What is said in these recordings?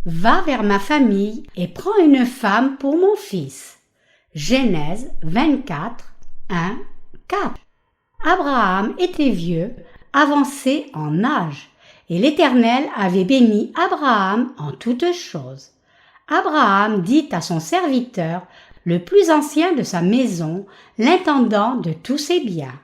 Va vers ma famille et prends une femme pour mon fils. Genèse 24, 1, 4. Abraham était vieux, avancé en âge, et l'Éternel avait béni Abraham en toutes choses. Abraham dit à son serviteur, le plus ancien de sa maison, l'intendant de tous ses biens: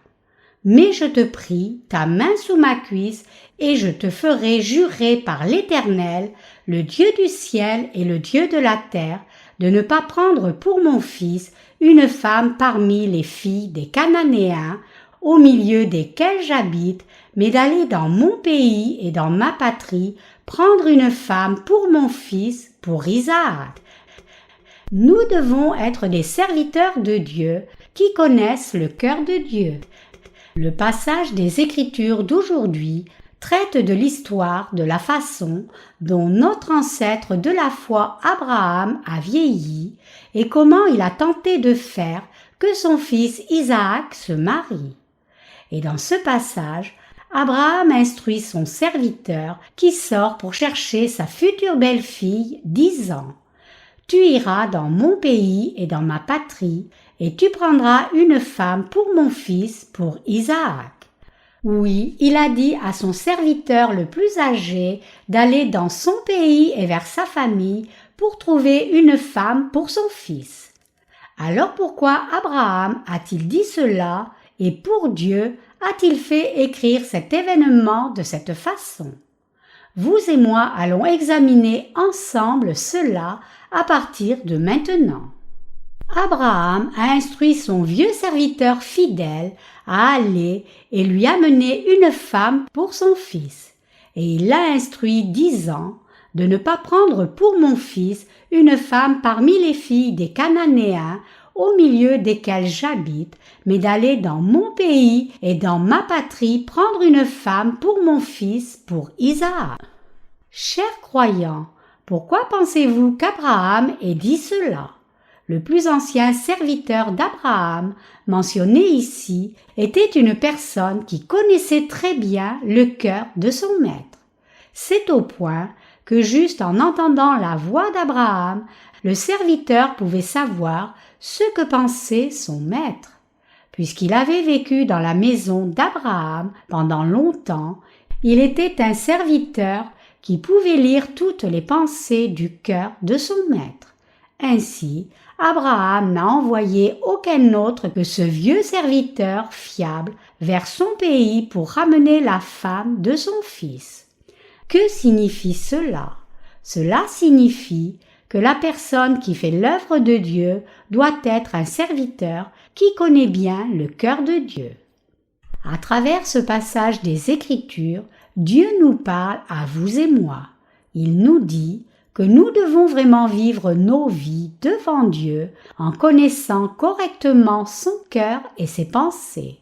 Mais je te prie, ta main sous ma cuisse, et je te ferai jurer par l'Éternel, le Dieu du ciel et le Dieu de la terre, de ne pas prendre pour mon fils une femme parmi les filles des Cananéens, au milieu desquels j'habite, mais d'aller dans mon pays et dans ma patrie, prendre une femme pour mon fils, pour Isaac. Nous devons être des serviteurs de Dieu qui connaissent le cœur de Dieu. Le passage des Écritures d'aujourd'hui traite de l'histoire de la façon dont notre ancêtre de la foi Abraham a vieilli et comment il a tenté de faire que son fils Isaac se marie. Et dans ce passage, Abraham instruit son serviteur qui sort pour chercher sa future belle-fille, disant: Tu iras dans mon pays et dans ma patrie, et tu prendras une femme pour mon fils, pour Isaac. Oui, il a dit à son serviteur le plus âgé d'aller dans son pays et vers sa famille pour trouver une femme pour son fils. Alors pourquoi Abraham a-t-il dit cela et pour Dieu a-t-il fait écrire cet événement de cette façon? Vous et moi allons examiner ensemble cela à partir de maintenant. Abraham a instruit son vieux serviteur fidèle à aller et lui amener une femme pour son fils. Et il l'a instruit disant de ne pas prendre pour mon fils une femme parmi les filles des Cananéens au milieu desquels j'habite, mais d'aller dans mon pays et dans ma patrie prendre une femme pour mon fils, pour Isaac. Chers croyants, pourquoi pensez-vous qu'Abraham ait dit cela? Le plus ancien serviteur d'Abraham, mentionné ici, était une personne qui connaissait très bien le cœur de son maître. C'est au point que juste en entendant la voix d'Abraham, le serviteur pouvait savoir ce que pensait son maître. Puisqu'il avait vécu dans la maison d'Abraham pendant longtemps, il était un serviteur qui pouvait lire toutes les pensées du cœur de son maître. Ainsi, Abraham n'a envoyé aucun autre que ce vieux serviteur fiable vers son pays pour ramener la femme de son fils. Que signifie cela? Cela signifie que la personne qui fait l'œuvre de Dieu doit être un serviteur qui connaît bien le cœur de Dieu. À travers ce passage des Écritures, Dieu nous parle à vous et moi. Il nous dit que nous devons vraiment vivre nos vies devant Dieu en connaissant correctement son cœur et ses pensées.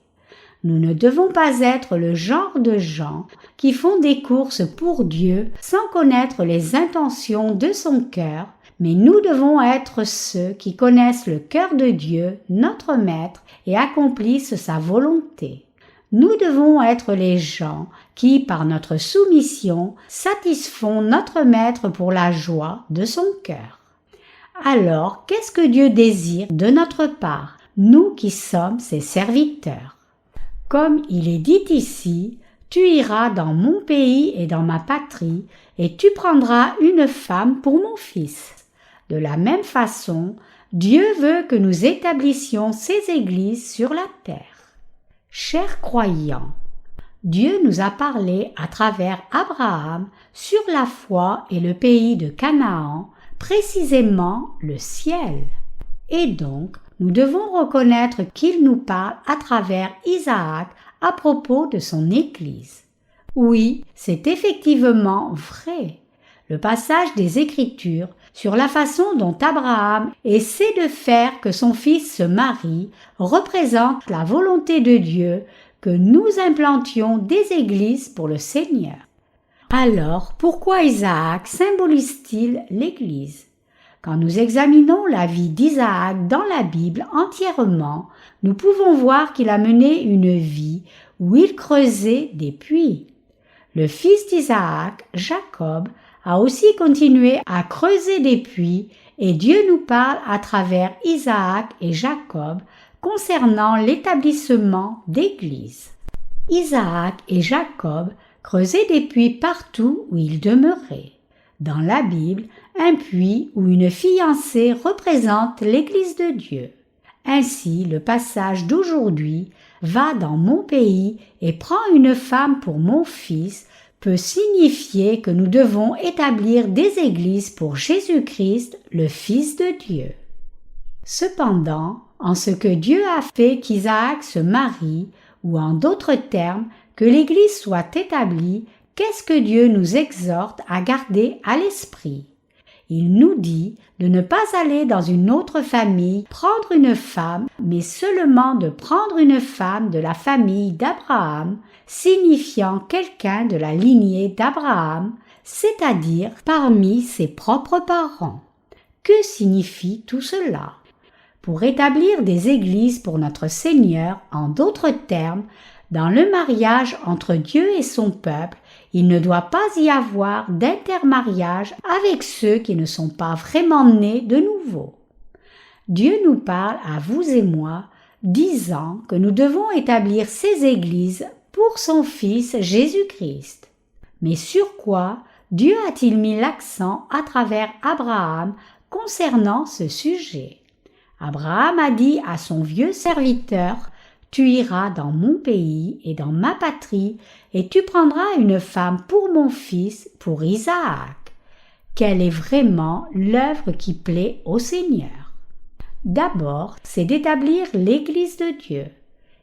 Nous ne devons pas être le genre de gens qui font des courses pour Dieu sans connaître les intentions de son cœur, mais nous devons être ceux qui connaissent le cœur de Dieu, notre Maître, et accomplissent sa volonté. Nous devons être les gens qui, par notre soumission, satisfont notre Maître pour la joie de son cœur. Alors, qu'est-ce que Dieu désire de notre part, nous qui sommes ses serviteurs? Comme il est dit ici, tu iras dans mon pays et dans ma patrie, et tu prendras une femme pour mon fils. De la même façon, Dieu veut que nous établissions ses églises sur la terre. Chers croyants, Dieu nous a parlé à travers Abraham sur la foi et le pays de Canaan, précisément le ciel. Et donc, nous devons reconnaître qu'il nous parle à travers Isaac à propos de son Église. Oui, c'est effectivement vrai. Le passage des Écritures sur la façon dont Abraham essaie de faire que son fils se marie représente la volonté de Dieu que nous implantions des églises pour le Seigneur. Alors, pourquoi Isaac symbolise-t-il l'Église? Quand nous examinons la vie d'Isaac dans la Bible entièrement, nous pouvons voir qu'il a mené une vie où il creusait des puits. Le fils d'Isaac, Jacob, a aussi continué à creuser des puits et Dieu nous parle à travers Isaac et Jacob concernant l'établissement d'églises. Isaac et Jacob creusaient des puits partout où ils demeuraient. Dans la Bible, un puits ou une fiancée représente l'Église de Dieu. Ainsi, le passage d'aujourd'hui « Va dans mon pays et prends une femme pour mon fils » peut signifier que nous devons établir des églises pour Jésus-Christ, le Fils de Dieu. Cependant, en ce que Dieu a fait qu'Isaac se marie, ou en d'autres termes, que l'Église soit établie, qu'est-ce que Dieu nous exhorte à garder à l'esprit? Il nous dit de ne pas aller dans une autre famille prendre une femme, mais seulement de prendre une femme de la famille d'Abraham, signifiant quelqu'un de la lignée d'Abraham, c'est-à-dire parmi ses propres parents. Que signifie tout cela? Pour établir des églises pour notre Seigneur, en d'autres termes, dans le mariage entre Dieu et son peuple, il ne doit pas y avoir d'intermariage avec ceux qui ne sont pas vraiment nés de nouveau. Dieu nous parle à vous et moi, disant que nous devons établir ces églises pour son Fils Jésus-Christ. Mais sur quoi Dieu a-t-il mis l'accent à travers Abraham concernant ce sujet? Abraham a dit à son vieux serviteur « Tu iras dans mon pays et dans ma patrie, et tu prendras une femme pour mon fils, pour Isaac. » Quelle est vraiment l'œuvre qui plaît au Seigneur? D'abord, c'est d'établir l'Église de Dieu.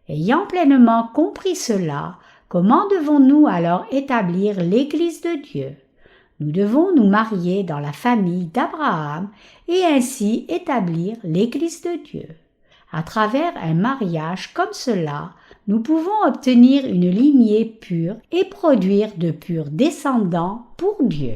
Ayant pleinement compris cela, comment devons-nous alors établir l'Église de Dieu? Nous devons nous marier dans la famille d'Abraham et ainsi établir l'Église de Dieu. À travers un mariage comme cela, nous pouvons obtenir une lignée pure et produire de purs descendants pour Dieu.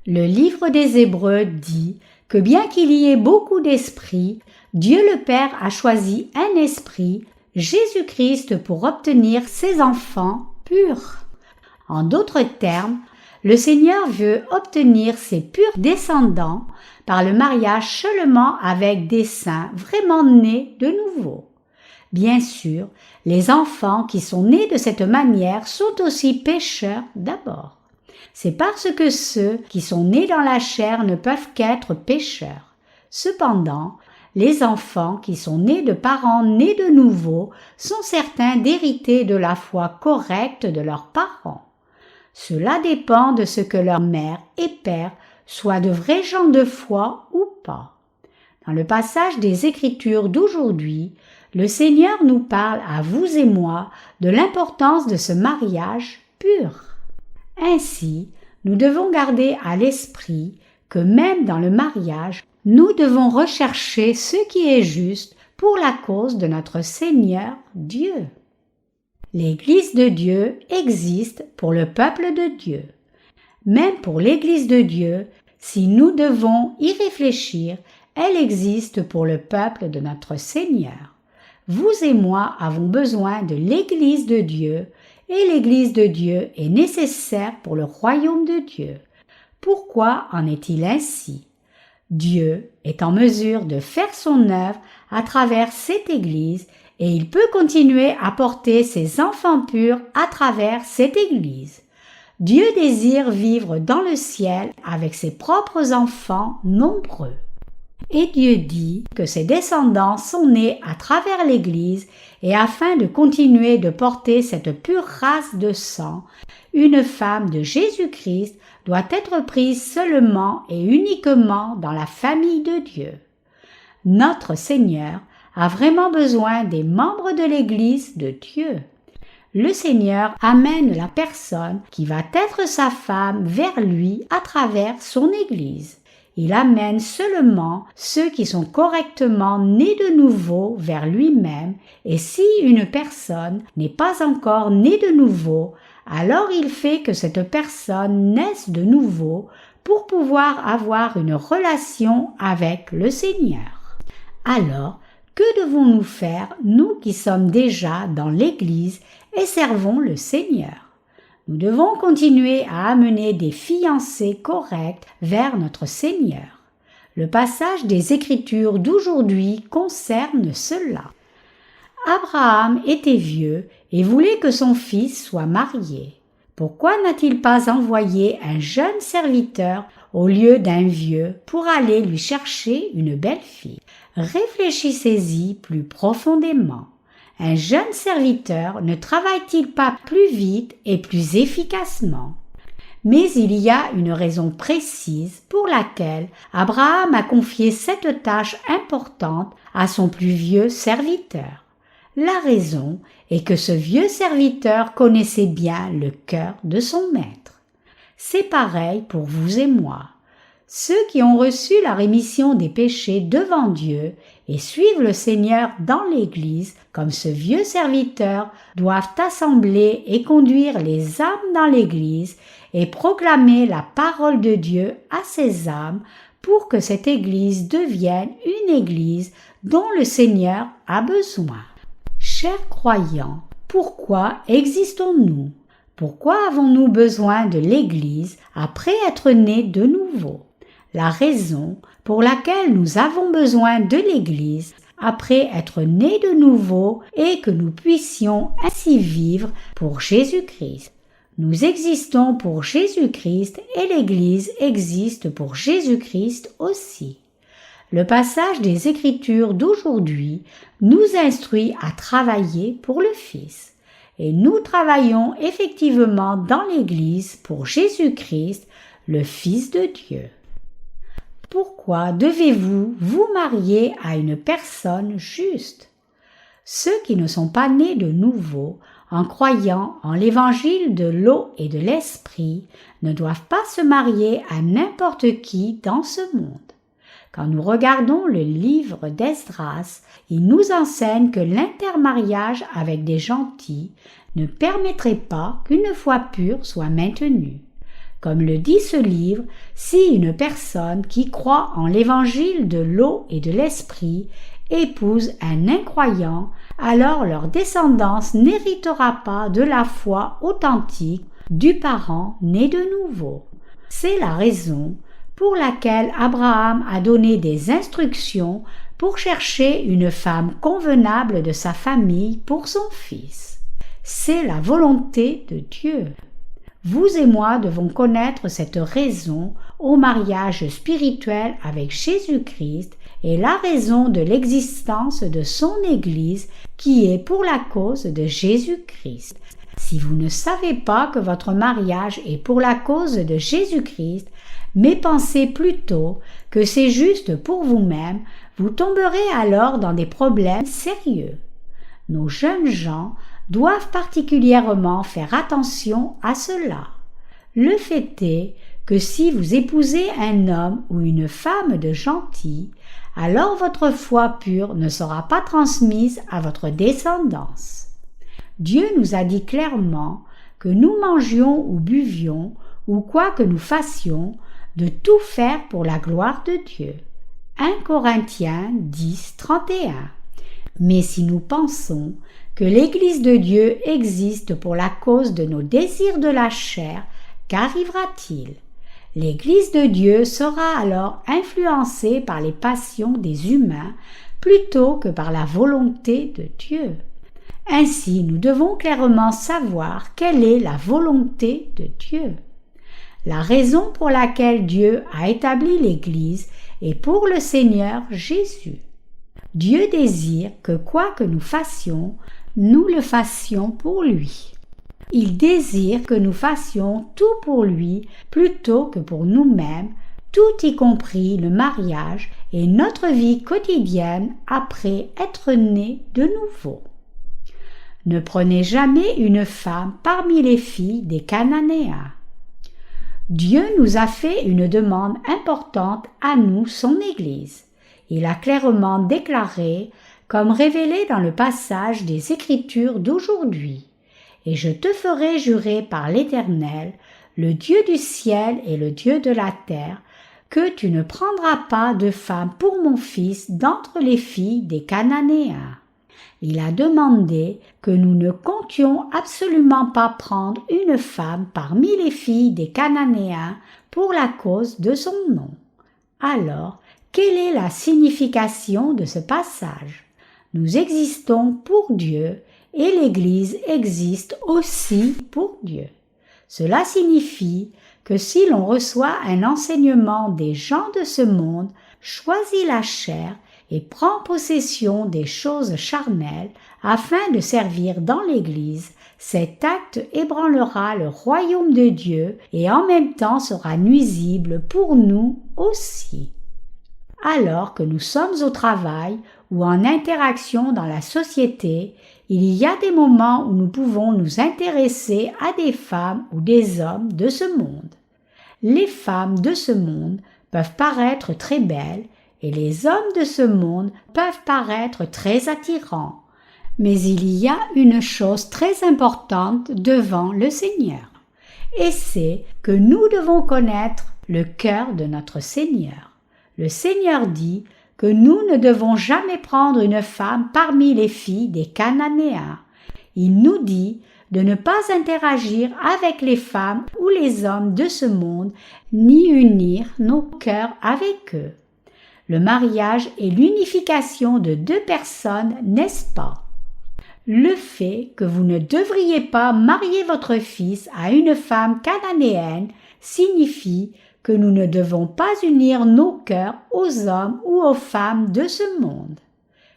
Le livre des Hébreux dit que bien qu'il y ait beaucoup d'esprits, Dieu le Père a choisi un esprit, Jésus-Christ, pour obtenir ses enfants purs. En d'autres termes, le Seigneur veut obtenir ses purs descendants par le mariage seulement avec des saints vraiment nés de nouveau. Bien sûr, les enfants qui sont nés de cette manière sont aussi pécheurs d'abord. C'est parce que ceux qui sont nés dans la chair ne peuvent qu'être pécheurs. Cependant, les enfants qui sont nés de parents nés de nouveau sont certains d'hériter de la foi correcte de leurs parents. Cela dépend de ce que leur mère et père soient de vrais gens de foi ou pas. Dans le passage des Écritures d'aujourd'hui, le Seigneur nous parle à vous et moi de l'importance de ce mariage pur. Ainsi, nous devons garder à l'esprit que même dans le mariage, nous devons rechercher ce qui est juste pour la cause de notre Seigneur Dieu. L'Église de Dieu existe pour le peuple de Dieu. Même pour l'Église de Dieu, si nous devons y réfléchir, elle existe pour le peuple de notre Seigneur. Vous et moi avons besoin de l'Église de Dieu et l'Église de Dieu est nécessaire pour le royaume de Dieu. Pourquoi en est-il ainsi? Dieu est en mesure de faire son œuvre à travers cette Église et il peut continuer à porter ses enfants purs à travers cette Église. Dieu désire vivre dans le ciel avec ses propres enfants nombreux. Et Dieu dit que ses descendants sont nés à travers l'Église et afin de continuer de porter cette pure race de sang, une femme de Jésus-Christ doit être prise seulement et uniquement dans la famille de Dieu. Notre Seigneur a vraiment besoin des membres de l'Église de Dieu. Le Seigneur amène la personne qui va être sa femme vers lui à travers son Église. Il amène seulement ceux qui sont correctement nés de nouveau vers lui-même et si une personne n'est pas encore née de nouveau, alors il fait que cette personne naisse de nouveau pour pouvoir avoir une relation avec le Seigneur. Alors, que devons-nous faire, nous qui sommes déjà dans l'Église et servons le Seigneur? Nous devons continuer à amener des fiancés corrects vers notre Seigneur. Le passage des Écritures d'aujourd'hui concerne cela. Abraham était vieux et voulait que son fils soit marié. Pourquoi n'a-t-il pas envoyé un jeune serviteur au lieu d'un vieux pour aller lui chercher une belle fille? Réfléchissez-y plus profondément. Un jeune serviteur ne travaille-t-il pas plus vite et plus efficacement? Mais il y a une raison précise pour laquelle Abraham a confié cette tâche importante à son plus vieux serviteur. La raison est que ce vieux serviteur connaissait bien le cœur de son maître. C'est pareil pour vous et moi. Ceux qui ont reçu la rémission des péchés devant Dieu et suivent le Seigneur dans l'Église, comme ce vieux serviteur, doivent assembler et conduire les âmes dans l'Église et proclamer la parole de Dieu à ces âmes pour que cette Église devienne une Église dont le Seigneur a besoin. Chers croyants, pourquoi existons-nous? Pourquoi avons-nous besoin de l'Église après être nés de nouveau? La raison pour laquelle nous avons besoin de l'Église après être nés de nouveau est que nous puissions ainsi vivre pour Jésus-Christ. Nous existons pour Jésus-Christ et l'Église existe pour Jésus-Christ aussi. Le passage des Écritures d'aujourd'hui nous instruit à travailler pour le Fils. Et nous travaillons effectivement dans l'Église pour Jésus-Christ, le Fils de Dieu. Pourquoi devez-vous vous marier à une personne juste? Ceux qui ne sont pas nés de nouveau, en croyant en l'évangile de l'eau et de l'esprit, ne doivent pas se marier à n'importe qui dans ce monde. Quand nous regardons le livre d'Esdras, il nous enseigne que l'intermariage avec des gentils ne permettrait pas qu'une foi pure soit maintenue. Comme le dit ce livre, si une personne qui croit en l'évangile de l'eau et de l'esprit épouse un incroyant, alors leur descendance n'héritera pas de la foi authentique du parent né de nouveau. C'est la raison pour laquelle Abraham a donné des instructions pour chercher une femme convenable de sa famille pour son fils. C'est la volonté de Dieu. Vous et moi devons connaître cette raison au mariage spirituel avec Jésus-Christ et la raison de l'existence de son Église qui est pour la cause de Jésus-Christ. Si vous ne savez pas que votre mariage est pour la cause de Jésus-Christ, mais pensez plutôt que c'est juste pour vous-même, vous tomberez alors dans des problèmes sérieux. Nos jeunes gens doivent particulièrement faire attention à cela. Le fait est que si vous épousez un homme ou une femme de gentil, alors votre foi pure ne sera pas transmise à votre descendance. Dieu nous a dit clairement que nous mangions ou buvions, ou quoi que nous fassions, de tout faire pour la gloire de Dieu. 1 Corinthiens 10, 31. Mais si nous pensons que l'Église de Dieu existe pour la cause de nos désirs de la chair, qu'arrivera-t-il? L'Église de Dieu sera alors influencée par les passions des humains plutôt que par la volonté de Dieu. Ainsi, nous devons clairement savoir quelle est la volonté de Dieu. La raison pour laquelle Dieu a établi l'Église est pour le Seigneur Jésus. Dieu désire que quoi que nous fassions, nous le fassions pour lui. Il désire que nous fassions tout pour lui plutôt que pour nous-mêmes, tout y compris le mariage et notre vie quotidienne après être nés de nouveau. Ne prenez jamais une femme parmi les filles des Cananéens. Dieu nous a fait une demande importante à nous, son Église. Il a clairement déclaré, comme révélé dans le passage des Écritures d'aujourd'hui, « Et je te ferai jurer par l'Éternel, le Dieu du ciel et le Dieu de la terre, que tu ne prendras pas de femme pour mon fils d'entre les filles des Cananéens. » Il a demandé que nous ne comptions absolument pas prendre une femme parmi les filles des Cananéens pour la cause de son nom. Alors, quelle est la signification de ce passage? Nous existons pour Dieu et l'Église existe aussi pour Dieu. Cela signifie que si l'on reçoit un enseignement des gens de ce monde, choisit la chair et prend possession des choses charnelles afin de servir dans l'Église, cet acte ébranlera le royaume de Dieu et en même temps sera nuisible pour nous aussi. Alors que nous sommes au travail ou en interaction dans la société, il y a des moments où nous pouvons nous intéresser à des femmes ou des hommes de ce monde. Les femmes de ce monde peuvent paraître très belles et les hommes de ce monde peuvent paraître très attirants. Mais il y a une chose très importante devant le Seigneur, et c'est que nous devons connaître le cœur de notre Seigneur. Le Seigneur dit que nous ne devons jamais prendre une femme parmi les filles des Cananéens. Il nous dit de ne pas interagir avec les femmes ou les hommes de ce monde, ni unir nos cœurs avec eux. Le mariage est l'unification de deux personnes, n'est-ce pas? Le fait que vous ne devriez pas marier votre fils à une femme cananéenne signifie que nous ne devons pas unir nos cœurs aux hommes ou aux femmes de ce monde.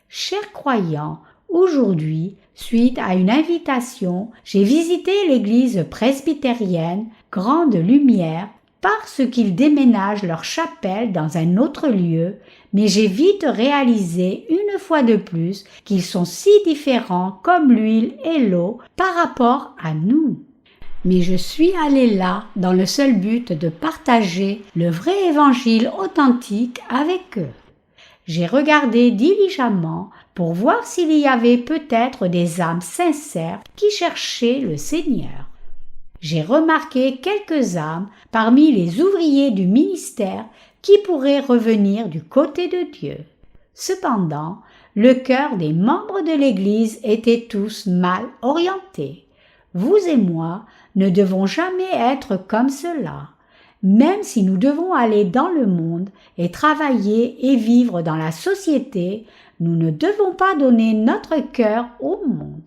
Chers croyants, aujourd'hui, suite à une invitation, j'ai visité l'église presbytérienne Grande Lumière parce qu'ils déménagent leur chapelle dans un autre lieu, mais j'ai vite réalisé une fois de plus qu'ils sont si différents comme l'huile et l'eau par rapport à nous. Mais je suis allée là dans le seul but de partager le vrai évangile authentique avec eux. J'ai regardé diligemment pour voir s'il y avait peut-être des âmes sincères qui cherchaient le Seigneur. J'ai remarqué quelques âmes parmi les ouvriers du ministère qui pourraient revenir du côté de Dieu. Cependant, le cœur des membres de l'Église était tous mal orientés. Vous et moi ne devons jamais être comme cela. Même si nous devons aller dans le monde et travailler et vivre dans la société, nous ne devons pas donner notre cœur au monde.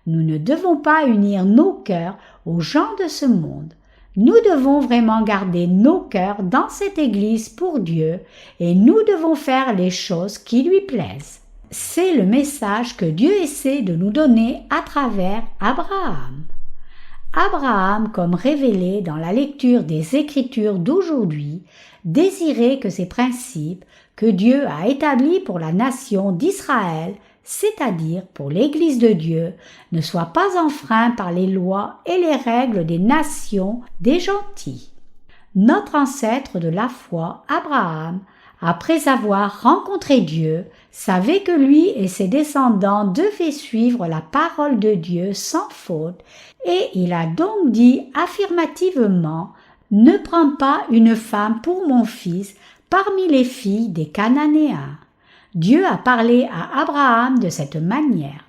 Nous ne devons pas unir nos cœurs aux gens de ce monde. Nous devons vraiment garder nos cœurs dans cette Église pour Dieu et nous devons faire les choses qui lui plaisent. C'est le message que Dieu essaie de nous donner à travers Abraham. Abraham, comme révélé dans la lecture des Écritures d'aujourd'hui, désirait que ces principes que Dieu a établis pour la nation d'Israël, c'est-à-dire pour l'Église de Dieu, ne soient pas enfreints par les lois et les règles des nations des gentils. Notre ancêtre de la foi, Abraham, après avoir rencontré Dieu, savait que lui et ses descendants devaient suivre la parole de Dieu sans faute, et il a donc dit affirmativement « Ne prends pas une femme pour mon fils parmi les filles des Cananéens ». Dieu a parlé à Abraham de cette manière.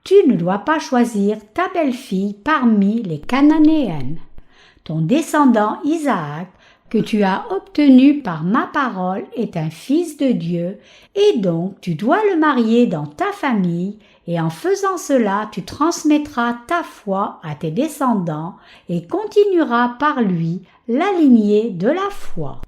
Tu ne dois pas choisir ta belle-fille parmi les Cananéennes. Ton descendant Isaac, que tu as obtenu par ma parole, est un fils de Dieu, et donc tu dois le marier dans ta famille, et en faisant cela, tu transmettras ta foi à tes descendants et continueras par lui la lignée de la foi.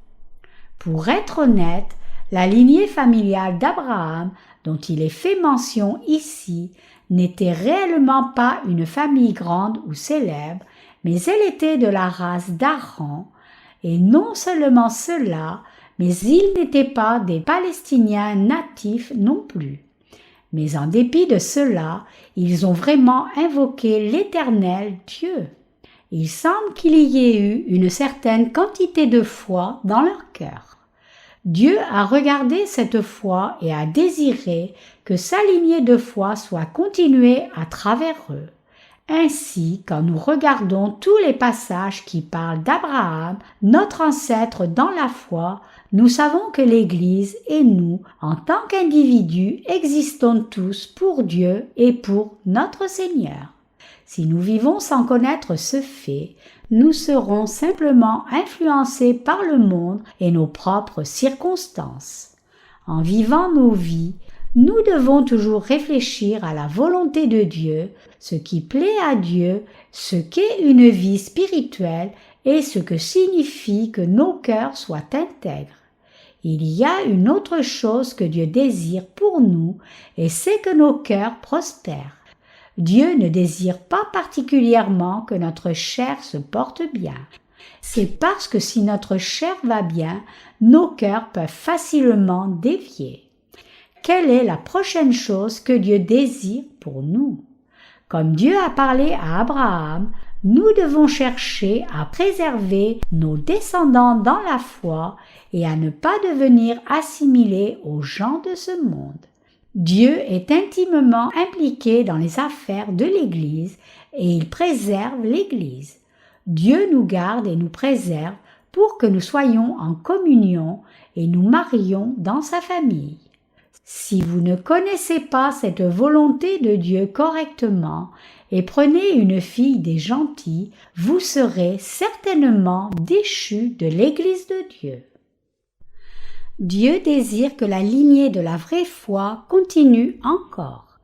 Pour être honnête, la lignée familiale d'Abraham, dont il est fait mention ici, n'était réellement pas une famille grande ou célèbre, mais elle était de la race d'Aaron, et non seulement cela, mais ils n'étaient pas des Palestiniens natifs non plus. Mais en dépit de cela, ils ont vraiment invoqué l'Éternel Dieu. Il semble qu'il y ait eu une certaine quantité de foi dans leur cœur. Dieu a regardé cette foi et a désiré que sa lignée de foi soit continuée à travers eux. Ainsi, quand nous regardons tous les passages qui parlent d'Abraham, notre ancêtre dans la foi, nous savons que l'Église et nous, en tant qu'individus, existons tous pour Dieu et pour notre Seigneur. Si nous vivons sans connaître ce fait, nous serons simplement influencés par le monde et nos propres circonstances. En vivant nos vies, nous devons toujours réfléchir à la volonté de Dieu, ce qui plaît à Dieu, ce qu'est une vie spirituelle et ce que signifie que nos cœurs soient intègres. Il y a une autre chose que Dieu désire pour nous et c'est que nos cœurs prospèrent. Dieu ne désire pas particulièrement que notre chair se porte bien. C'est parce que si notre chair va bien, nos cœurs peuvent facilement dévier. Quelle est la prochaine chose que Dieu désire pour nous? Comme Dieu a parlé à Abraham, nous devons chercher à préserver nos descendants dans la foi et à ne pas devenir assimilés aux gens de ce monde. Dieu est intimement impliqué dans les affaires de l'Église et il préserve l'Église. Dieu nous garde et nous préserve pour que nous soyons en communion et nous marions dans sa famille. Si vous ne connaissez pas cette volonté de Dieu correctement et prenez une fille des gentils, vous serez certainement déchus de l'Église de Dieu. Dieu désire que la lignée de la vraie foi continue encore.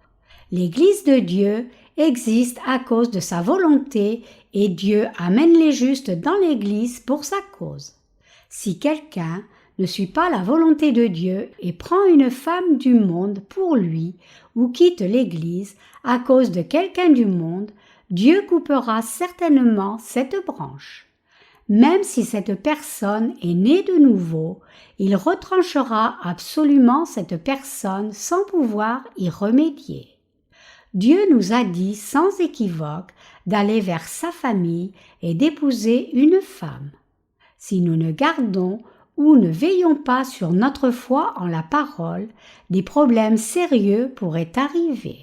L'Église de Dieu existe à cause de sa volonté et Dieu amène les justes dans l'Église pour sa cause. Si quelqu'un ne suit pas la volonté de Dieu et prend une femme du monde pour lui ou quitte l'Église à cause de quelqu'un du monde, Dieu coupera certainement cette branche. Même si cette personne est née de nouveau, il retranchera absolument cette personne sans pouvoir y remédier. Dieu nous a dit sans équivoque d'aller vers sa famille et d'épouser une femme. Si nous ne gardons ou ne veillons pas sur notre foi en la parole, des problèmes sérieux pourraient arriver.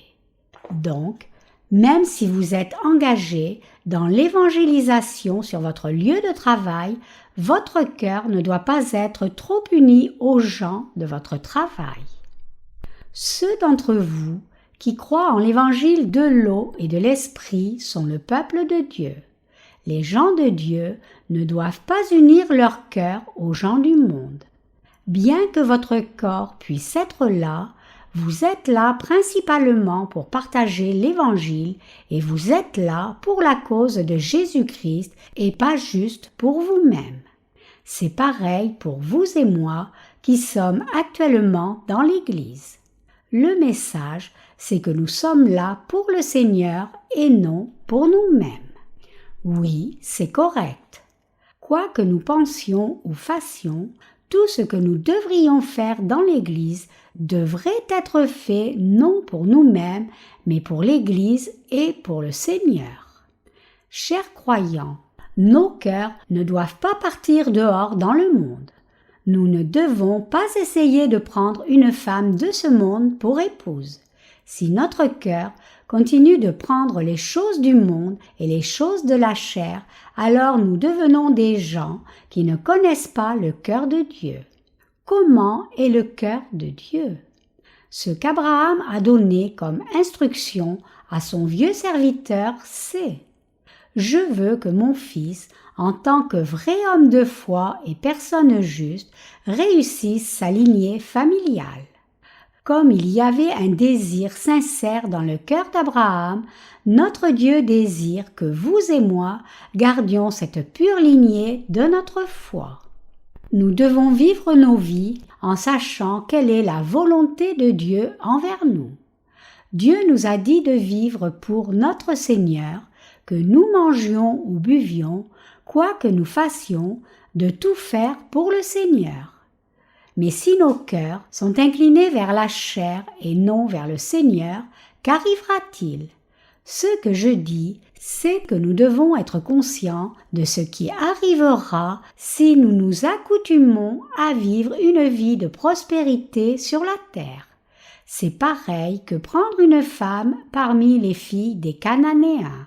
Donc, même si vous êtes engagé dans l'évangélisation sur votre lieu de travail, votre cœur ne doit pas être trop uni aux gens de votre travail. Ceux d'entre vous qui croient en l'évangile de l'eau et de l'esprit sont le peuple de Dieu. Les gens de Dieu ne doivent pas unir leur cœur aux gens du monde. Bien que votre corps puisse être là, vous êtes là principalement pour partager l'Évangile et vous êtes là pour la cause de Jésus-Christ et pas juste pour vous-même. C'est pareil pour vous et moi qui sommes actuellement dans l'Église. Le message, c'est que nous sommes là pour le Seigneur et non pour nous-mêmes. Oui, c'est correct. Quoi que nous pensions ou fassions, tout ce que nous devrions faire dans l'Église devrait être fait non pour nous-mêmes, mais pour l'Église et pour le Seigneur. Chers croyants, nos cœurs ne doivent pas partir dehors dans le monde. Nous ne devons pas essayer de prendre une femme de ce monde pour épouse. Si notre cœur continue de prendre les choses du monde et les choses de la chair, alors nous devenons des gens qui ne connaissent pas le cœur de Dieu. Comment est le cœur de Dieu? Ce qu'Abraham a donné comme instruction à son vieux serviteur, c'est « Je veux que mon fils, en tant que vrai homme de foi et personne juste, réussisse sa lignée familiale. » Comme il y avait un désir sincère dans le cœur d'Abraham, notre Dieu désire que vous et moi gardions cette pure lignée de notre foi. Nous devons vivre nos vies en sachant quelle est la volonté de Dieu envers nous. Dieu nous a dit de vivre pour notre Seigneur, que nous mangions ou buvions, quoi que nous fassions, de tout faire pour le Seigneur. Mais si nos cœurs sont inclinés vers la chair et non vers le Seigneur, qu'arrivera-t-il? Ce que je dis, c'est que nous devons être conscients de ce qui arrivera si nous nous accoutumons à vivre une vie de prospérité sur la terre. C'est pareil que prendre une femme parmi les filles des Cananéens.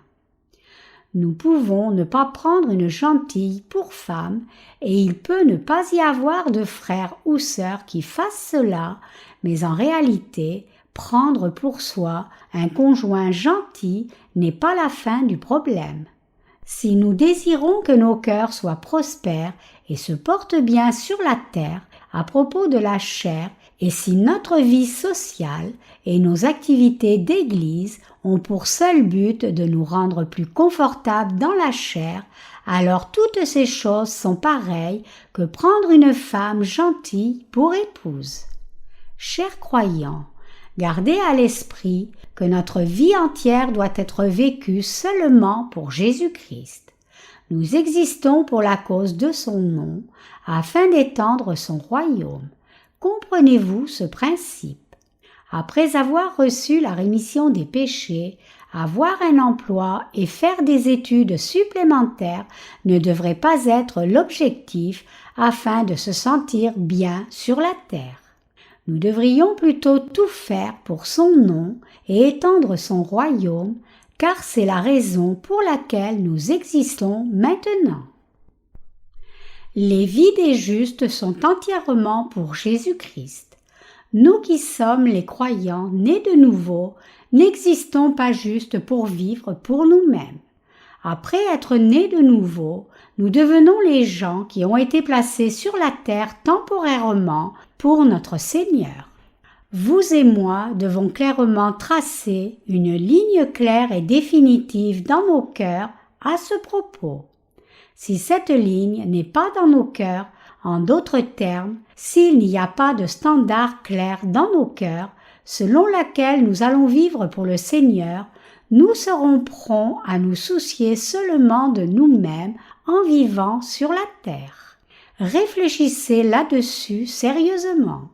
Nous pouvons ne pas prendre une gentille pour femme, et il peut ne pas y avoir de frère ou sœur qui fasse cela, mais en réalité, prendre pour soi un conjoint gentil n'est pas la fin du problème. Si nous désirons que nos cœurs soient prospères et se portent bien sur la terre à propos de la chair, et si notre vie sociale et nos activités d'église ont pour seul but de nous rendre plus confortables dans la chair, alors toutes ces choses sont pareilles que prendre une femme gentille pour épouse. Chers croyants, gardez à l'esprit que notre vie entière doit être vécue seulement pour Jésus-Christ. Nous existons pour la cause de son nom, afin d'étendre son royaume. Comprenez-vous ce principe? Après avoir reçu la rémission des péchés, avoir un emploi et faire des études supplémentaires ne devrait pas être l'objectif afin de se sentir bien sur la terre. Nous devrions plutôt tout faire pour son nom et étendre son royaume, car c'est la raison pour laquelle nous existons maintenant. Les vies des justes sont entièrement pour Jésus-Christ. Nous qui sommes les croyants nés de nouveau, n'existons pas juste pour vivre pour nous-mêmes. Après être nés de nouveau, nous devenons les gens qui ont été placés sur la terre temporairement pour notre Seigneur. Vous et moi devons clairement tracer une ligne claire et définitive dans nos cœurs à ce propos. Si cette ligne n'est pas dans nos cœurs, en d'autres termes, s'il n'y a pas de standard clair dans nos cœurs, selon laquelle nous allons vivre pour le Seigneur, nous serons prompts à nous soucier seulement de nous-mêmes en vivant sur la terre. Réfléchissez là-dessus sérieusement.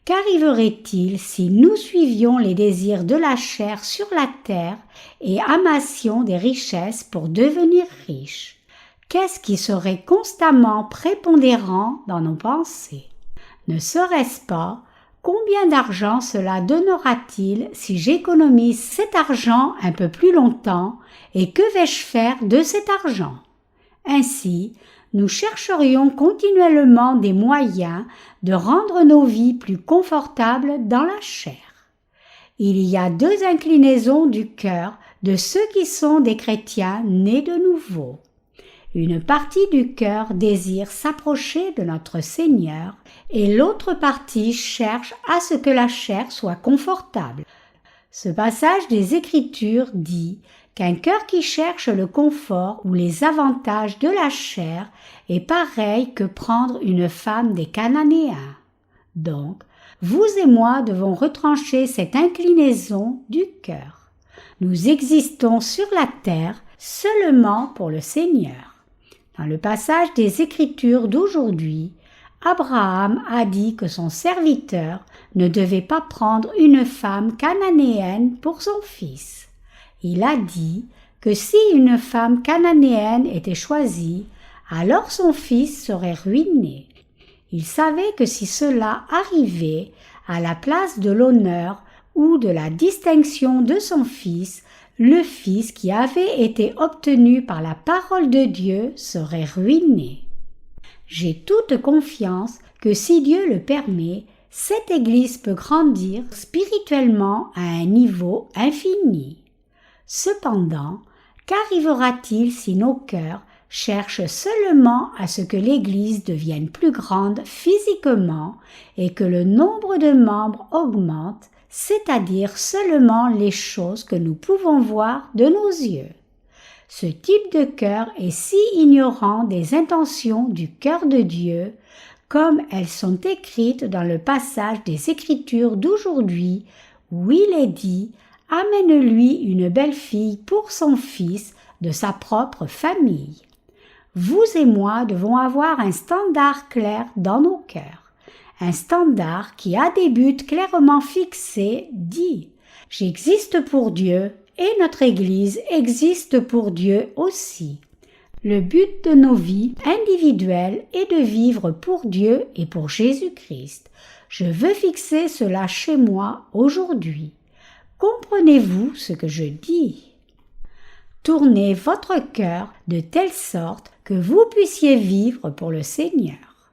Qu'arriverait-il si nous suivions les désirs de la chair sur la terre et amassions des richesses pour devenir riches? Qu'est-ce qui serait constamment prépondérant dans nos pensées? Ne serait-ce pas combien d'argent cela donnera-t-il si j'économise cet argent un peu plus longtemps et que vais-je faire de cet argent? Ainsi, nous chercherions continuellement des moyens de rendre nos vies plus confortables dans la chair. Il y a deux inclinaisons du cœur de ceux qui sont des chrétiens nés de nouveau. Une partie du cœur désire s'approcher de notre Seigneur et l'autre partie cherche à ce que la chair soit confortable. Ce passage des Écritures dit qu'un cœur qui cherche le confort ou les avantages de la chair est pareil que prendre une femme des Cananéens. Donc, vous et moi devons retrancher cette inclinaison du cœur. Nous existons sur la terre seulement pour le Seigneur. Dans le passage des Écritures d'aujourd'hui, Abraham a dit que son serviteur ne devait pas prendre une femme cananéenne pour son fils. Il a dit que si une femme cananéenne était choisie, alors son fils serait ruiné. Il savait que si cela arrivait, à la place de l'honneur ou de la distinction de son fils, le fils qui avait été obtenu par la parole de Dieu serait ruiné. J'ai toute confiance que si Dieu le permet, cette Église peut grandir spirituellement à un niveau infini. Cependant, qu'arrivera-t-il si nos cœurs cherchent seulement à ce que l'Église devienne plus grande physiquement et que le nombre de membres augmente, c'est-à-dire seulement les choses que nous pouvons voir de nos yeux? Ce type de cœur est si ignorant des intentions du cœur de Dieu, comme elles sont écrites dans le passage des Écritures d'aujourd'hui, où il est dit « Amène-lui une belle fille pour son fils de sa propre famille ». Vous et moi devons avoir un standard clair dans nos cœurs. Un standard qui a des buts clairement fixés dit « J'existe pour Dieu et notre Église existe pour Dieu aussi ». Le but de nos vies individuelles est de vivre pour Dieu et pour Jésus-Christ. Je veux fixer cela chez moi aujourd'hui. Comprenez-vous ce que je dis? Tournez votre cœur de telle sorte que vous puissiez vivre pour le Seigneur.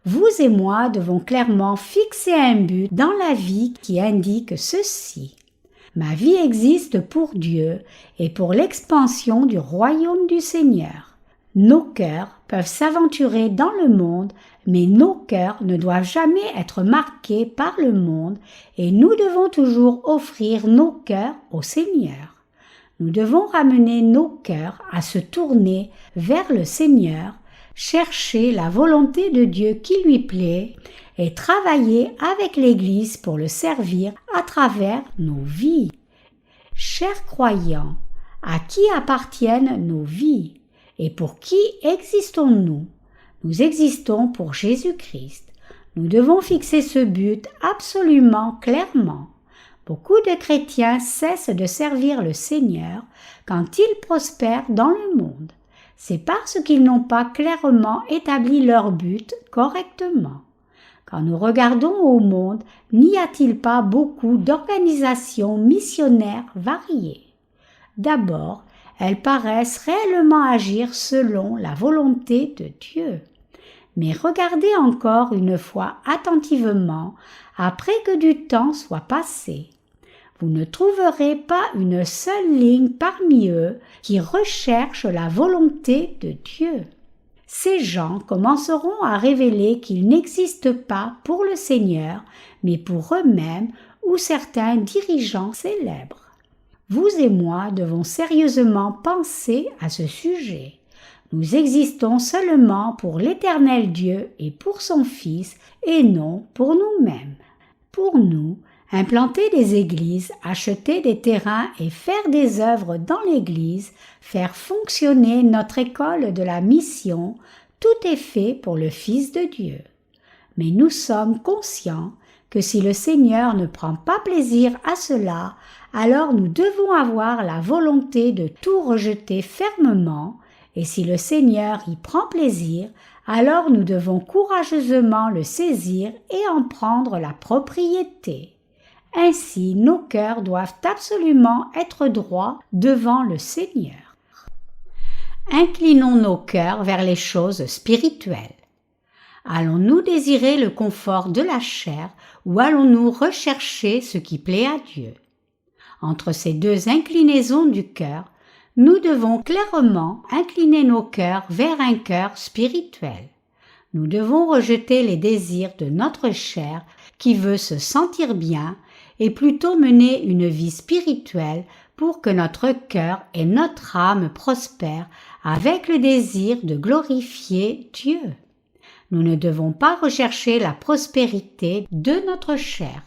Vous et moi devons clairement fixer un but dans la vie qui indique ceci. Ma vie existe pour Dieu et pour l'expansion du royaume du Seigneur. Nos cœurs peuvent s'aventurer dans le monde, mais nos cœurs ne doivent jamais être marqués par le monde et nous devons toujours offrir nos cœurs au Seigneur. Nous devons ramener nos cœurs à se tourner vers le Seigneur, chercher la volonté de Dieu qui lui plaît et travailler avec l'Église pour le servir à travers nos vies. Chers croyants, à qui appartiennent nos vies et pour qui existons-nous? Nous existons pour Jésus-Christ. Nous devons fixer ce but absolument clairement. Beaucoup de chrétiens cessent de servir le Seigneur quand ils prospèrent dans le monde. C'est parce qu'ils n'ont pas clairement établi leur but correctement. Quand nous regardons au monde, n'y a-t-il pas beaucoup d'organisations missionnaires variées? D'abord, elles paraissent réellement agir selon la volonté de Dieu. Mais regardez encore une fois attentivement après que du temps soit passé. Vous ne trouverez pas une seule ligne parmi eux qui recherche la volonté de Dieu. Ces gens commenceront à révéler qu'ils n'existent pas pour le Seigneur, mais pour eux-mêmes ou certains dirigeants célèbres. Vous et moi devons sérieusement penser à ce sujet. Nous existons seulement pour l'Éternel Dieu et pour son Fils, et non pour nous-mêmes. Pour nous, implanter des églises, acheter des terrains et faire des œuvres dans l'église, faire fonctionner notre école de la mission, tout est fait pour le Fils de Dieu. Mais nous sommes conscients que si le Seigneur ne prend pas plaisir à cela, alors nous devons avoir la volonté de tout rejeter fermement, et si le Seigneur y prend plaisir, alors nous devons courageusement le saisir et en prendre la propriété. Ainsi, nos cœurs doivent absolument être droits devant le Seigneur. Inclinons nos cœurs vers les choses spirituelles. Allons-nous désirer le confort de la chair ou allons-nous rechercher ce qui plaît à Dieu? Entre ces deux inclinaisons du cœur, nous devons clairement incliner nos cœurs vers un cœur spirituel. Nous devons rejeter les désirs de notre chair qui veut se sentir bien et plutôt mener une vie spirituelle pour que notre cœur et notre âme prospèrent avec le désir de glorifier Dieu. Nous ne devons pas rechercher la prospérité de notre chair.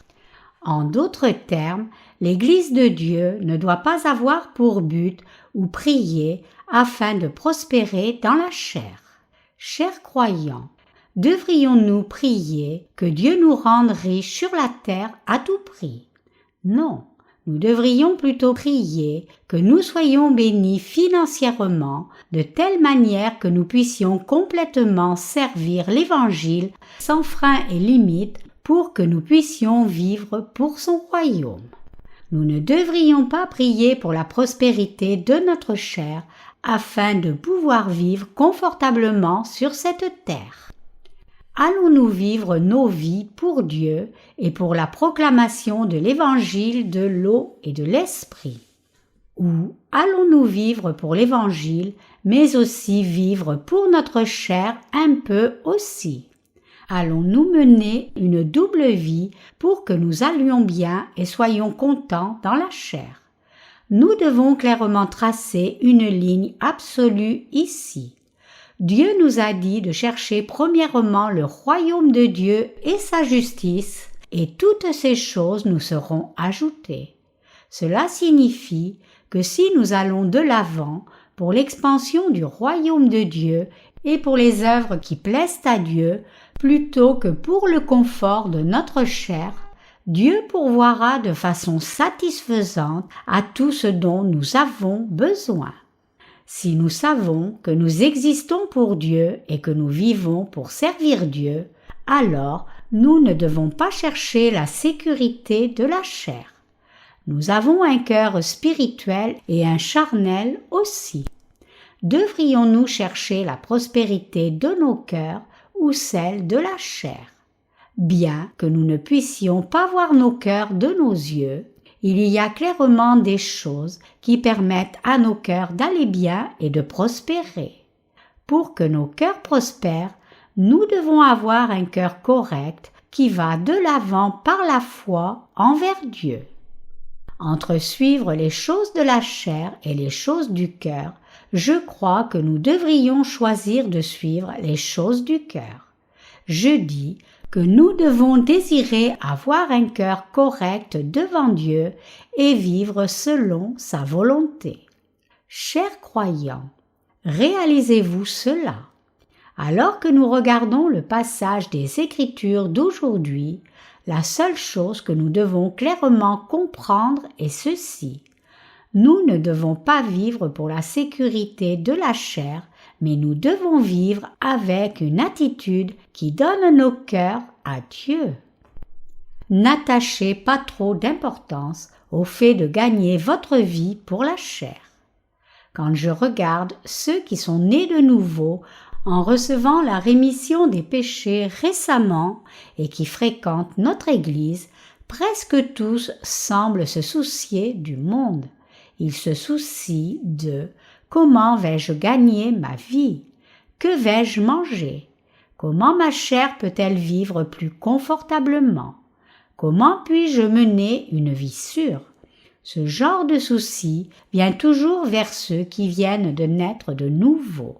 En d'autres termes, l'Église de Dieu ne doit pas avoir pour but ou prier afin de prospérer dans la chair. Chers croyants, devrions-nous prier que Dieu nous rende riches sur la terre à tout prix? Non, nous devrions plutôt prier que nous soyons bénis financièrement de telle manière que nous puissions complètement servir l'Évangile sans frein et limite pour que nous puissions vivre pour son royaume. Nous ne devrions pas prier pour la prospérité de notre chair afin de pouvoir vivre confortablement sur cette terre. Allons-nous vivre nos vies pour Dieu et pour la proclamation de l'Évangile de l'eau et de l'Esprit? Ou allons-nous vivre pour l'Évangile, mais aussi vivre pour notre chair un peu aussi? Allons-nous mener une double vie pour que nous allions bien et soyons contents dans la chair? Nous devons clairement tracer une ligne absolue ici. Dieu nous a dit de chercher premièrement le royaume de Dieu et sa justice, et toutes ces choses nous seront ajoutées. Cela signifie que si nous allons de l'avant pour l'expansion du royaume de Dieu et pour les œuvres qui plaisent à Dieu, plutôt que pour le confort de notre chair, Dieu pourvoira de façon satisfaisante à tout ce dont nous avons besoin. Si nous savons que nous existons pour Dieu et que nous vivons pour servir Dieu, alors nous ne devons pas chercher la sécurité de la chair. Nous avons un cœur spirituel et un charnel aussi. Devrions-nous chercher la prospérité de nos cœurs ou celle de la chair? Bien que nous ne puissions pas voir nos cœurs de nos yeux, il y a clairement des choses qui permettent à nos cœurs d'aller bien et de prospérer. Pour que nos cœurs prospèrent, nous devons avoir un cœur correct qui va de l'avant par la foi envers Dieu. Entre suivre les choses de la chair et les choses du cœur, je crois que nous devrions choisir de suivre les choses du cœur. Je dis que nous devons désirer avoir un cœur correct devant Dieu et vivre selon sa volonté. Chers croyants, réalisez-vous cela. Alors que nous regardons le passage des Écritures d'aujourd'hui, la seule chose que nous devons clairement comprendre est ceci. Nous ne devons pas vivre pour la sécurité de la chair, mais nous devons vivre avec une attitude qui donne nos cœurs à Dieu. N'attachez pas trop d'importance au fait de gagner votre vie pour la chair. Quand je regarde ceux qui sont nés de nouveau en recevant la rémission des péchés récemment et qui fréquentent notre Église, presque tous semblent se soucier du monde. Ils se soucient de « Comment vais-je gagner ma vie? Que vais-je manger? Comment ma chair peut-elle vivre plus confortablement? Comment puis-je mener une vie sûre ?» Ce genre de souci vient toujours vers ceux qui viennent de naître de nouveau.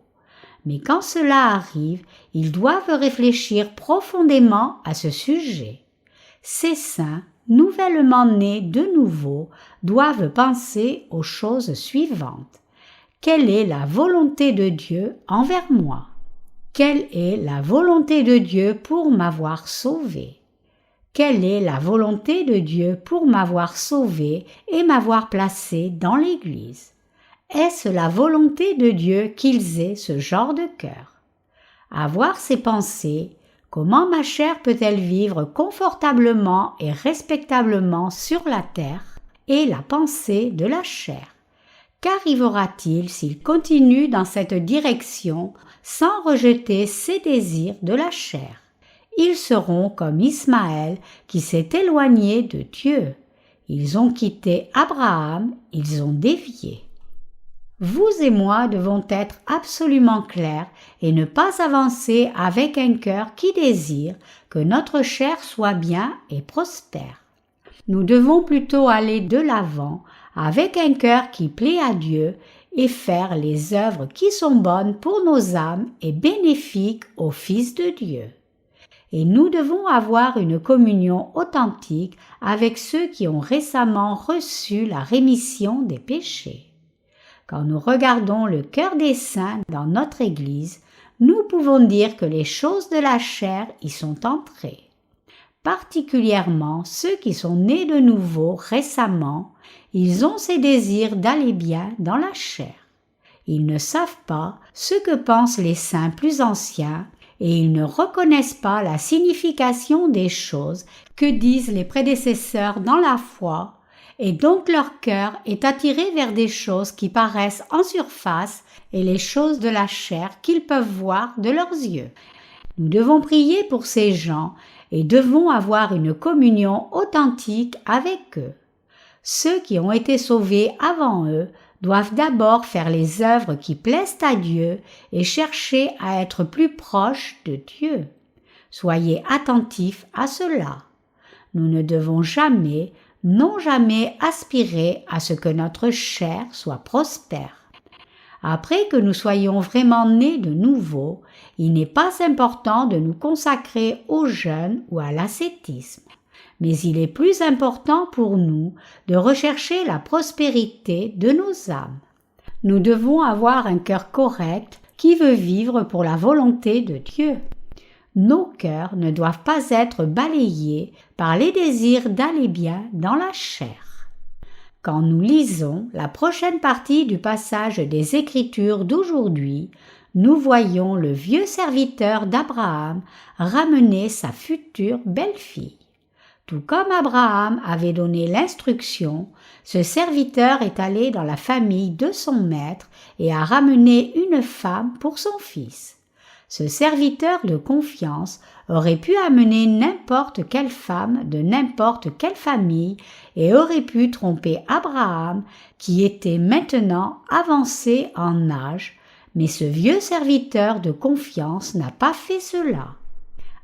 Mais quand cela arrive, ils doivent réfléchir profondément à ce sujet. Ces saints, nouvellement nés de nouveau, doivent penser aux choses suivantes. Quelle est la volonté de Dieu envers moi? Quelle est la volonté de Dieu pour m'avoir sauvé? Quelle est la volonté de Dieu pour m'avoir sauvé et m'avoir placé dans l'Église? Est-ce la volonté de Dieu qu'ils aient ce genre de cœur? Avoir ces pensées, comment ma chair peut-elle vivre confortablement et respectablement sur la terre, est la pensée de la chair. Qu'arrivera-t-il s'il continue dans cette direction sans rejeter ses désirs de la chair? Ils seront comme Ismaël qui s'est éloigné de Dieu. Ils ont quitté Abraham, ils ont dévié. Vous et moi devons être absolument clairs et ne pas avancer avec un cœur qui désire que notre chair soit bien et prospère. Nous devons plutôt aller de l'avant avec un cœur qui plaît à Dieu et faire les œuvres qui sont bonnes pour nos âmes et bénéfiques au Fils de Dieu. Et nous devons avoir une communion authentique avec ceux qui ont récemment reçu la rémission des péchés. Quand nous regardons le cœur des saints dans notre Église, nous pouvons dire que les choses de la chair y sont entrées. Particulièrement ceux qui sont nés de nouveau récemment, ils ont ces désirs d'aller bien dans la chair. Ils ne savent pas ce que pensent les saints plus anciens et ils ne reconnaissent pas la signification des choses que disent les prédécesseurs dans la foi, et donc leur cœur est attiré vers des choses qui paraissent en surface et les choses de la chair qu'ils peuvent voir de leurs yeux. Nous devons prier pour ces gens et devons avoir une communion authentique avec eux. Ceux qui ont été sauvés avant eux doivent d'abord faire les œuvres qui plaisent à Dieu et chercher à être plus proches de Dieu. Soyez attentifs à cela. Nous ne devons jamais, non jamais aspirer à ce que notre chair soit prospère. Après que nous soyons vraiment nés de nouveau, il n'est pas important de nous consacrer au jeûne ou à l'ascétisme. Mais il est plus important pour nous de rechercher la prospérité de nos âmes. Nous devons avoir un cœur correct qui veut vivre pour la volonté de Dieu. Nos cœurs ne doivent pas être balayés par les désirs d'aller bien dans la chair. Quand nous lisons la prochaine partie du passage des Écritures d'aujourd'hui, nous voyons le vieux serviteur d'Abraham ramener sa future belle-fille. Tout comme Abraham avait donné l'instruction, ce serviteur est allé dans la famille de son maître et a ramené une femme pour son fils. Ce serviteur de confiance aurait pu amener n'importe quelle femme de n'importe quelle famille et aurait pu tromper Abraham qui était maintenant avancé en âge, mais ce vieux serviteur de confiance n'a pas fait cela.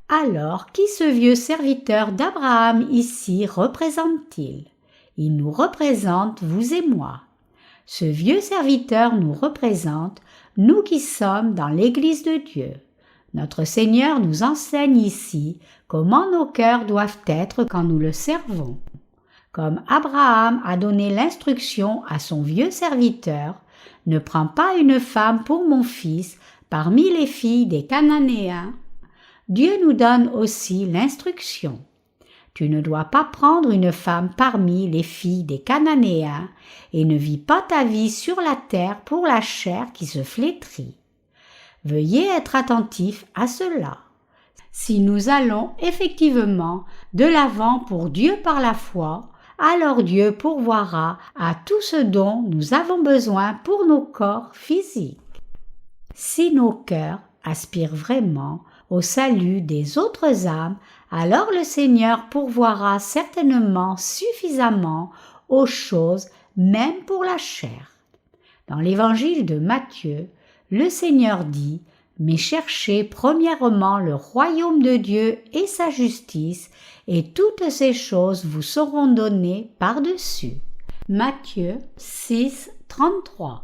Alors, qui ce vieux serviteur d'Abraham ici représente-t-il? Il nous représente vous et moi. Ce vieux serviteur nous représente, nous qui sommes dans l'Église de Dieu. Notre Seigneur nous enseigne ici comment nos cœurs doivent être quand nous le servons. Comme Abraham a donné l'instruction à son vieux serviteur, « Ne prends pas une femme pour mon fils parmi les filles des Cananéens », Dieu nous donne aussi l'instruction. Tu ne dois pas prendre une femme parmi les filles des Cananéens et ne vis pas ta vie sur la terre pour la chair qui se flétrit. Veuillez être attentifs à cela. Si nous allons effectivement de l'avant pour Dieu par la foi, alors Dieu pourvoira à tout ce dont nous avons besoin pour nos corps physiques. Si nos cœurs aspirent vraiment au salut des autres âmes, alors le Seigneur pourvoira certainement suffisamment aux choses, même pour la chair. Dans l'évangile de Matthieu, le Seigneur dit « Mais cherchez premièrement le royaume de Dieu et sa justice, et toutes ces choses vous seront données par-dessus. » Matthieu 6, 33.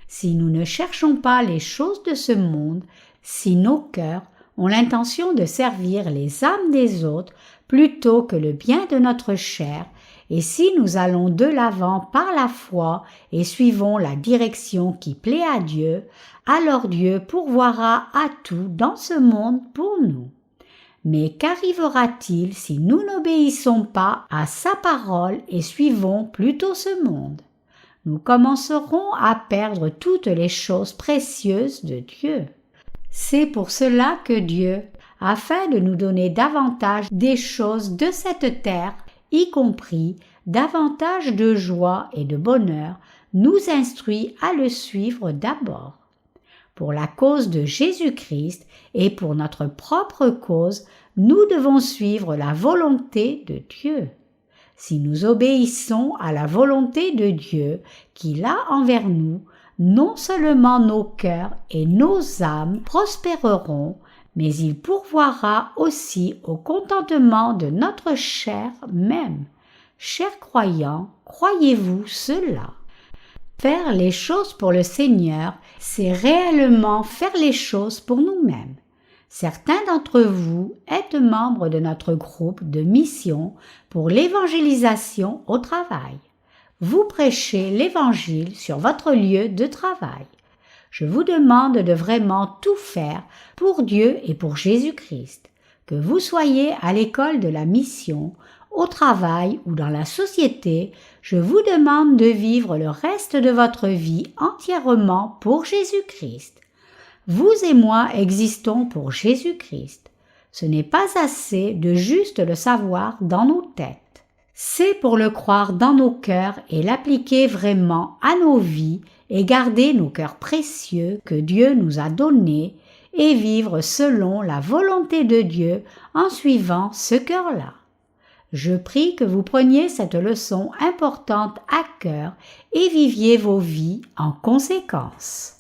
Si nous ne cherchons pas les choses de ce monde, si nos cœurs ont l'intention de servir les âmes des autres plutôt que le bien de notre chair, et si nous allons de l'avant par la foi et suivons la direction qui plaît à Dieu, alors Dieu pourvoira à tout dans ce monde pour nous. Mais qu'arrivera-t-il si nous n'obéissons pas à sa parole et suivons plutôt ce monde? Nous commencerons à perdre toutes les choses précieuses de Dieu. C'est pour cela que Dieu, afin de nous donner davantage des choses de cette terre, y compris davantage de joie et de bonheur, nous instruit à le suivre d'abord. Pour la cause de Jésus-Christ et pour notre propre cause, nous devons suivre la volonté de Dieu. Si nous obéissons à la volonté de Dieu qu'il a envers nous, non seulement nos cœurs et nos âmes prospéreront, mais il pourvoira aussi au contentement de notre chair même. Chers croyants, croyez-vous cela? Faire les choses pour le Seigneur, c'est réellement faire les choses pour nous-mêmes. Certains d'entre vous êtes membres de notre groupe de mission pour l'évangélisation au travail. Vous prêchez l'Évangile sur votre lieu de travail. Je vous demande de vraiment tout faire pour Dieu et pour Jésus-Christ. Que vous soyez à l'école de la mission, au travail ou dans la société, je vous demande de vivre le reste de votre vie entièrement pour Jésus-Christ. Vous et moi existons pour Jésus-Christ. Ce n'est pas assez de juste le savoir dans nos têtes. C'est pour le croire dans nos cœurs et l'appliquer vraiment à nos vies et garder nos cœurs précieux que Dieu nous a donnés et vivre selon la volonté de Dieu en suivant ce cœur-là. Je prie que vous preniez cette leçon importante à cœur et viviez vos vies en conséquence.